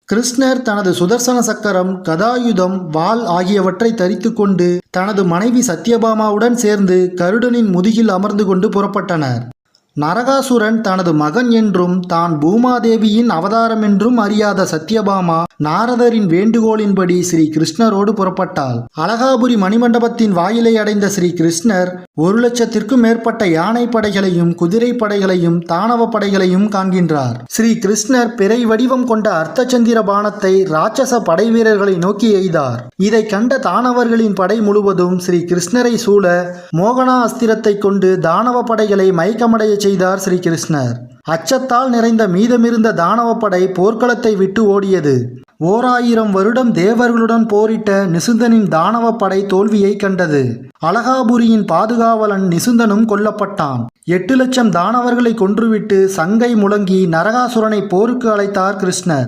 கிருஷ்ணர் தனது சுதர்சன சக்கரம், கதாயுதம், வாள் ஆகியவற்றை தரித்து கொண்டு தனது மனைவி சத்யபாமாவுடன் சேர்ந்து கருடனின் முதுகில் அமர்ந்து கொண்டு புறப்பட்டனர். நரகாசுரன் தனது மகன் என்றும் தான் பூமாதேவியின் அவதாரம் என்றும் அறியாத சத்யபாமா நாரதரின் வேண்டுகோளின்படி ஸ்ரீ கிருஷ்ணரோடு புறப்பட்டாள். அலகாபுரி மணிமண்டபத்தின் வாயிலை அடைந்த ஸ்ரீ கிருஷ்ணர் 1,00,000க்கும் மேற்பட்ட யானை படைகளையும், குதிரை படைகளையும், தானவ படைகளையும் காண்கின்றார். ஸ்ரீ கிருஷ்ணர் பிறை வடிவம் கொண்ட அர்த்தச்சந்திர பானத்தை ராட்சச படை வீரர்களை நோக்கி எய்தார். இதை கண்ட தானவர்களின் படை முழுவதும் ஸ்ரீ கிருஷ்ணரை சூழ மோகனா அஸ்திரத்தை கொண்டு தானவ படைகளை மயக்கமடைய செய்தார் ஸ்ரீ கிருஷ்ணர். அச்சத்தால் நிறைந்த மீதமிருந்த தானவ படை போர்க்களத்தை விட்டு ஓடியது. 1000 வருடம் தேவர்களுடன் போரிட்ட நிசுந்தனின் தானவ படை தோல்வியை கண்டது. அலகாபுரியின் பாதுகாவலன் நிசுந்தனும் கொல்லப்பட்டான். 8,00,000 தானவர்களை கொன்றுவிட்டு சங்கை முழங்கி நரகாசுரனை போருக்கு அழைத்தார் கிருஷ்ணர்.